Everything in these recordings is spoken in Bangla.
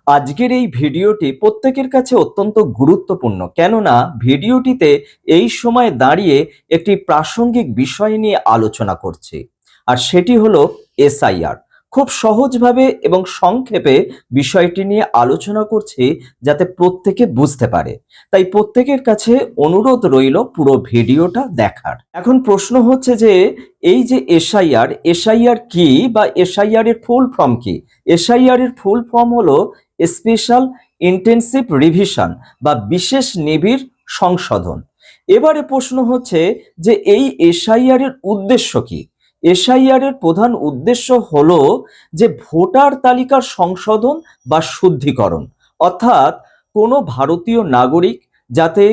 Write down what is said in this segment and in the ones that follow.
আজকের এই ভিডিওটি প্রত্যেকের কাছে অত্যন্ত গুরুত্বপূর্ণ, কেননা ভিডিওটিতে এই সময় দাঁড়িয়ে একটি প্রাসঙ্গিক বিষয় নিয়ে আলোচনা করছি, আর সেটি হলো এসআইআর। খুব সহজভাবে এবং সংক্ষেপে বিষয়টি নিয়ে আলোচনা করছি যাতে প্রত্যেকে বুঝতে পারে। তাই প্রত্যেকের কাছে অনুরোধ রইল পুরো ভিডিওটা দেখার। এখন প্রশ্ন হচ্ছে যে এই যে এসআইআর, এসআইআর কি বা এসআইআর এর ফুল ফর্ম কি? এসআইআর এর ফুল ফর্ম হলো স্পেশাল ইন্টেনসিভ রিভিশন বা বিশেষ নিবিড় সংশোধন। এবারে প্রশ্ন হচ্ছে যে এই এসআইআর এর উদ্দেশ্য কি? এসআইআর এর প্রধান উদ্দেশ্য হলো যে ভোটার তালিকার সংশোধন বা শুদ্ধিকরণ, অর্থাৎ কোনো ভারতীয় নাগরিক যাতে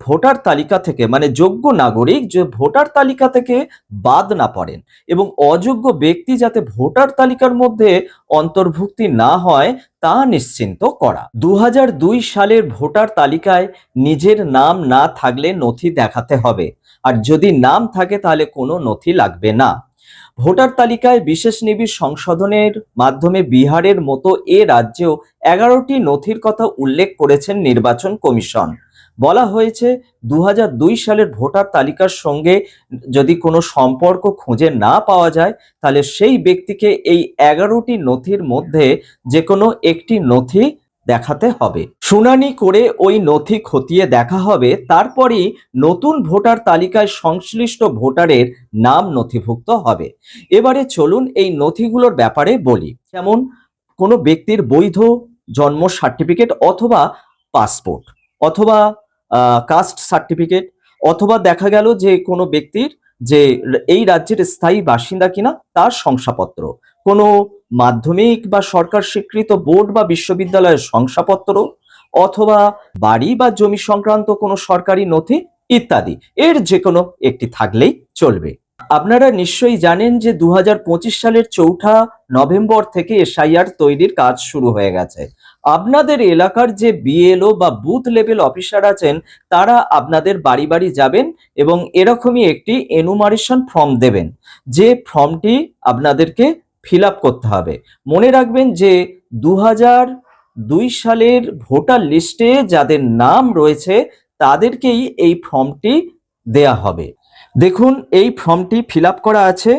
ভোটার তালিকা থেকে, মানে যোগ্য নাগরিক যে ভোটার তালিকা থেকে বাদ না পড়েন এবং অযোগ্য ব্যক্তি যাতে ভোটার তালিকার মধ্যে অন্তর্ভুক্তি না হয় তা নিশ্চিন্ত করা। 2002 সালের ভোটার তালিকায় নিজের নাম না থাকলে নথি দেখাতে হবে, আর যদি নাম থাকে তাহলে কোনো নথি লাগবে না। ভোটার তালিকায় বিশেষ নিবিড় সংশোধনের মাধ্যমে বিহারের মতো এ রাজ্যেও 11টি নথির কথা উল্লেখ করেছেন নির্বাচন কমিশন। বলা হয়েছে 2002 সালের ভোটার তালিকার সঙ্গে যদি কোনো সম্পর্ক খুঁজে না পাওয়া যায় তাহলে সেই ব্যক্তিকে এই 11টি নথির মধ্যে যে কোনো একটি নথি দেখাতে হবে। শুনানি করে ওই নথি খতিয়ে দেখা হবে, তারপরেই নতুন ভোটার তালিকায় সংশ্লিষ্ট ভোটারের নাম নথিভুক্ত হবে। এবারে চলুন এই নথিগুলোর ব্যাপারে বলি। যেমন কোনো ব্যক্তির বৈধ জন্ম সার্টিফিকেট অথবা পাসপোর্ট অথবা কাস্ট সার্টিফিকেট, অথবা দেখা গেল যে কোনো ব্যক্তির যে এই রাজ্যের স্থায়ী বাসিন্দা কিনা তার শংসাপত্র, কোনো মাধ্যমিক বা সরকার স্বীকৃত বোর্ড বা বিশ্ববিদ্যালয়ের শংসাপত্র, অথবা বাড়ি বা জমি সংক্রান্ত কোনো সরকারি নথি ইত্যাদি, এর যে কোনো একটি থাকলেই চলবে। আপনারা নিশ্চয়ই জানেন যে 2025 সালের 4 নভেম্বর থেকে এসআইআর তৈরির কাজ শুরু হয়ে গেছে। আপনাদের এলাকার যে বিএলও বা বুথ লেভেল অফিসার আছেন তারা আপনাদের বাড়ি বাড়ি যাবেন এবং এরকমই একটি এনুমারেশন ফর্ম দেবেন, যে ফর্মটি আপনাদেরকে ফিল আপ করতে হবে। মনে রাখবেন যে 2002 সালের ভোটার লিস্টে যাদের নাম রয়েছে তাদেরকেই এই ফর্মটি দেয়া হবে। দেখুন এই ফর্মটি ফিল আপ করা আছে,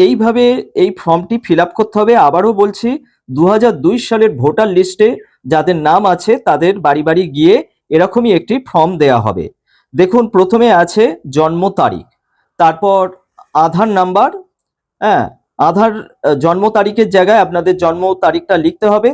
এইভাবে এই ফর্মটি ফিল আপ করতে হবে। আবারও বলছি, 2002 সালের ভোটার লিস্টে যাদের নাম আছে তাদের বাড়ি বাড়ি গিয়ে এরকমই একটি ফর্ম দেয়া হবে। দেখুন প্রথমে আছে জন্ম তারিখ, তারপর আধার নাম্বার, হ্যাঁ আধার জন্ম তারিখের জায়গায় আপনাদের জন্ম তারিখটা লিখতে হবে।